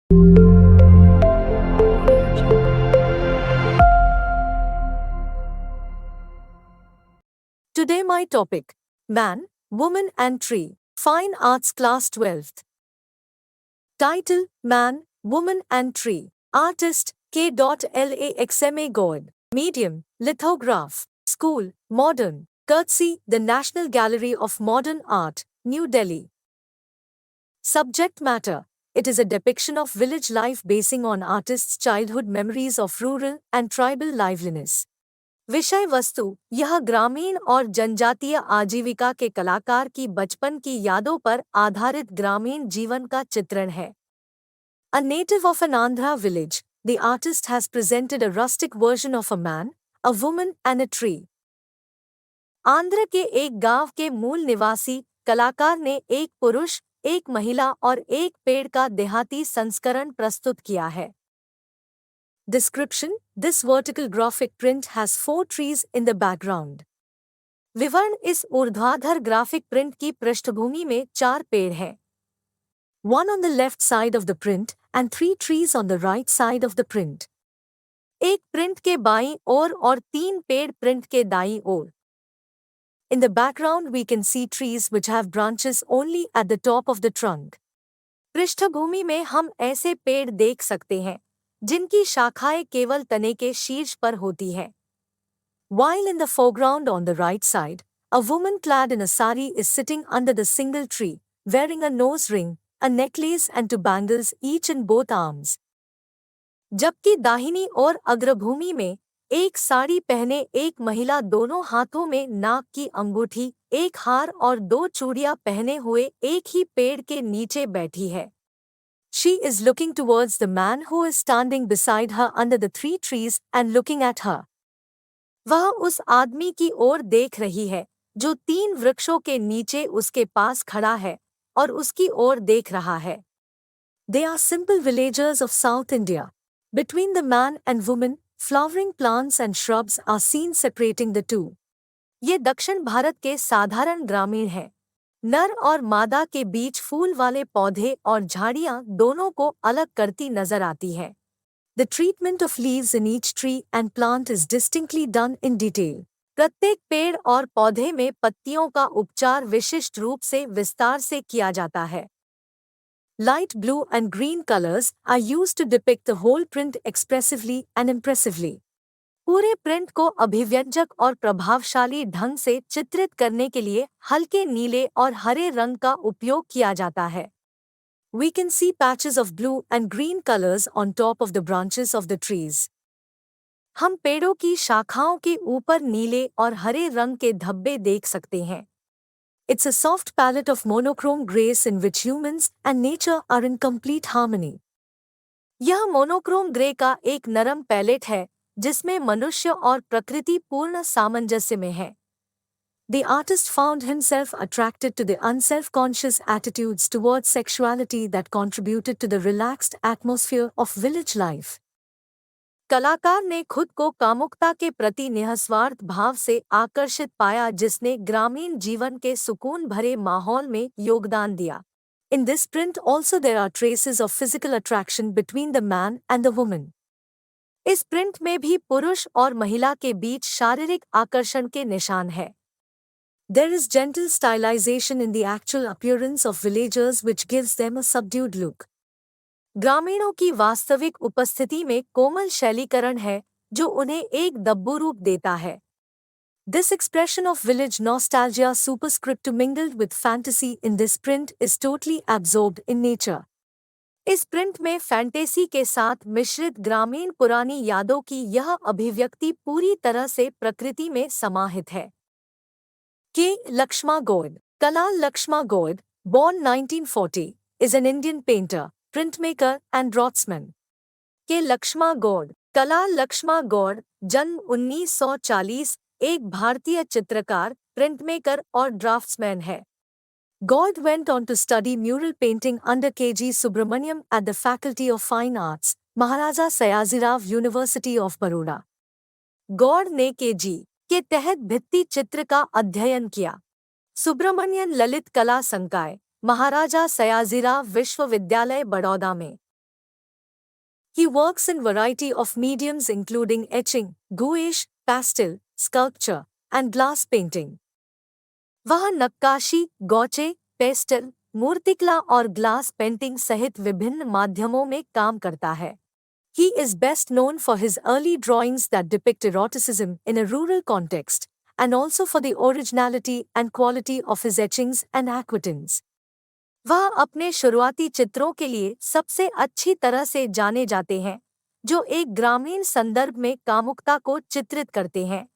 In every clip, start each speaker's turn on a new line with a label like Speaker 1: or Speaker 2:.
Speaker 1: Today my topic: Man, Woman and Tree. Fine Arts Class 12th. Title: Man, Woman and Tree. Artist: K.Laxma God. Medium: Lithograph. School: Modern. Courtesy: The National Gallery of Modern Art, New Delhi. Subject matter: it is a depiction of village life basing on artists' childhood memories of rural and tribal liveliness. विषय वस्तु: यह ग्रामीण और जनजातीय आजीविका के कलाकार की बचपन की यादों पर आधारित ग्रामीण जीवन का चित्रण है. A native of an Andhra village, the artist has presented a rustic version of a man, a woman and a tree. Andhra के एक गांव के मूल निवासी कलाकार ने एक पुरुष, एक महिला और एक पेड़ का देहाती संस्करण प्रस्तुत किया है. Description: This vertical graphic print has 4 trees in the background. विवरण: इस ऊर्ध्वाधर ग्राफिक प्रिंट की पृष्ठभूमि में 4 पेड़ हैं. 1 on the left side of the print and 3 trees on the right side of the print. एक प्रिंट के बाईं ओर और 3 पेड़ प्रिंट के दाईं ओर. In the background we can see trees which have branches only at the top of the trunk. पृष्ठभूमि में हम ऐसे पेड़ देख सकते हैं जिनकी शाखाएं केवल तने के शीर्ष पर होती हैं. While in the foreground on the right side, a woman clad in a sari is sitting under the single tree, wearing a nose ring, a necklace and 2 bangles each in both arms. जबकि दाहिनी ओर अग्रभूमि में एक साड़ी पहने एक महिला दोनों हाथों में नाक की अंगूठी, एक हार और 2 चूड़ियां पहने हुए एक ही पेड़ के नीचे बैठी है. She is looking towards the man who is standing beside her under the 3 trees and looking at her. वह उस आदमी की ओर देख रही है जो 3 वृक्षों के नीचे उसके पास खड़ा है और उसकी ओर देख रहा है. They are simple villagers of South India. Between the man and woman, flowering plants and shrubs are seen separating the two. ये दक्षिण भारत के साधारण ग्रामीण हैं. नर और मादा के बीच फूल वाले पौधे और झाड़ियां दोनों को अलग करती नजर आती है. The treatment of leaves in each tree and plant is distinctly done in detail. प्रत्येक पेड़ और पौधे में पत्तियों का उपचार विशिष्ट रूप से विस्तार से किया जाता है. Light blue and green colors are used to depict the whole print expressively and impressively. पूरे प्रिंट को अभिव्यंजक और प्रभावशाली ढंग से चित्रित करने के लिए हल्के नीले और हरे रंग का उपयोग किया जाता है. We can see patches of blue and green colors on top of the branches of the trees. हम पेड़ों की शाखाओं के ऊपर नीले और हरे रंग के धब्बे देख सकते हैं. It's a soft palette of monochrome grays in which humans and nature are in complete harmony. यह मोनोक्रोम ग्रे का एक नरम पैलेट है जिसमें मनुष्य और प्रकृति पूर्ण सामंजस्य में है. The artist found himself attracted to the unself-conscious attitudes towards sexuality that contributed to the relaxed atmosphere of village life. कलाकार ने खुद को कामुकता के प्रति निःस्वार्थ भाव से आकर्षित पाया जिसने ग्रामीण जीवन के सुकून भरे माहौल में योगदान दिया. In this print also there are traces of physical attraction between the man and the woman. इस प्रिंट में भी पुरुष और महिला के बीच शारीरिक आकर्षण के निशान है. There is gentle stylization in the actual appearance of villagers which gives them a subdued look. ग्रामीणों की वास्तविक उपस्थिति में कोमल शैलीकरण है जो उन्हें एक दब्बू रूप देता है. This expression of village nostalgia superscript mingled with fantasy in this print is totally absorbed in nature. इस प्रिंट में फैंटेसी के साथ मिश्रित ग्रामीण पुरानी यादों की यह अभिव्यक्ति पूरी तरह से प्रकृति में समाहित है. K. Laxma God. Kalal Laxma God, born 1940, is an Indian painter, printmaker and draftsman. K. Laxma God. Kalal Laxma God, जन्म 1940, एक भारतीय चित्रकार, प्रिंटमेकर और ड्राफ्ट्समैन है. God went on to study mural painting under K.G. Subramaniam at the Faculty of Fine Arts, Maharaja Sayajirao University of Baroda. God ने K.G. के तहत भित्ति चित्र का अध्ययन किया. सुब्रमण्यन ललित कला संकाय, महाराजा सयाजीराव विश्वविद्यालय बड़ौदा में. He works in variety of mediums including etching, gouache, pastel, sculpture, and glass painting. वह नक्काशी, गौचे, पेस्टल, मूर्तिकला और ग्लास पेंटिंग सहित विभिन्न माध्यमों में काम करता है. He is best known for his early drawings that depict eroticism in a rural context, and also for the originality and quality of his etchings and aquatints. वह अपने शुरुआती चित्रों के लिए सबसे अच्छी तरह से जाने जाते हैं, जो एक ग्रामीण संदर्भ में कामुकता को चित्रित करते हैं,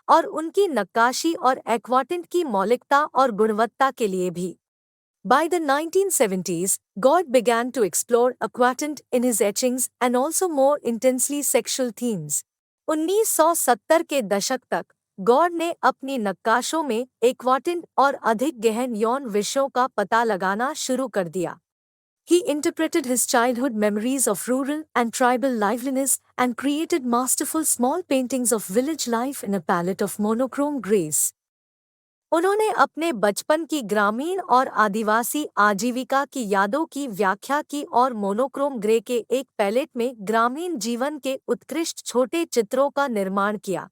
Speaker 1: और उनकी नक्काशी और एक्वाटिंट की मौलिकता और गुणवत्ता के लिए भी. By the 1970s, God began to explore aquatint in his etchings and also more intensely sexual themes. 1970 के दशक तक गॉड ने अपनी नक्काशों में एक्वाटिंट और अधिक गहन यौन विषयों का पता लगाना शुरू कर दिया. He interpreted his childhood memories of rural and tribal liveliness and created masterful small paintings of village life in a palette of monochrome grays. उन्होंने अपने बचपन की ग्रामीण और आदिवासी आजीविका की यादों की व्याख्या की और मोनोक्रोम ग्रे के एक पैलेट में ग्रामीण जीवन के उत्कृष्ट छोटे चित्रों का निर्माण किया.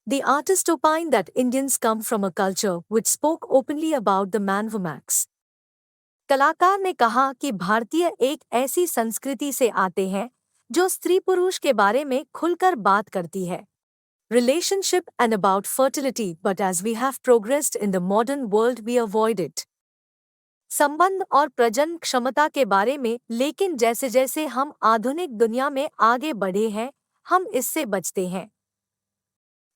Speaker 1: The artist opined that Indians come from a culture which spoke openly about the man womax. कलाकार ने कहा कि भारतीय एक ऐसी संस्कृति से आते हैं जो स्त्री पुरुष के बारे में खुलकर बात करती है. Relationship and about fertility, but as we have progressed in the modern world we avoid it. संबंध और प्रजनन क्षमता के बारे में, लेकिन जैसे जैसे हम आधुनिक दुनिया में आगे बढ़े हैं, हम इससे बचते हैं.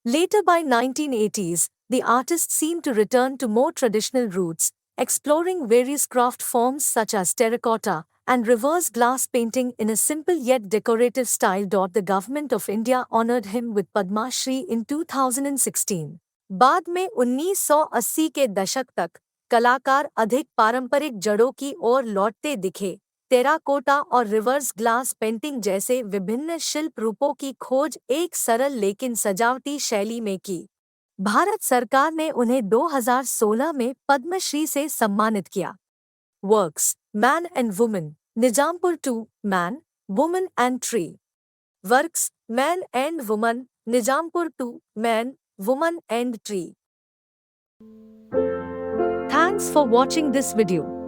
Speaker 1: Later by 1980s, the artist seemed to return to more traditional roots, exploring various craft forms such as terracotta and reverse glass painting in a simple yet decorative style. The government of India honored him with Padma Shri in 2016. बाद में 1980 के दशक तक कलाकार अधिक पारंपरिक जड़ों की ओर लौटते दिखे. टेराकोटा और रिवर्स ग्लास पेंटिंग जैसे विभिन्न शिल्प रूपों की खोज एक सरल लेकिन सजावटी शैली में की. भारत सरकार ने उन्हें 2016 में पद्मश्री से सम्मानित किया. Works: Man and Woman, Nijampur 2, Man, Woman and Tree. Works: Man and Woman, Nijampur 2, Man, Woman and Tree. Thanks for watching this video.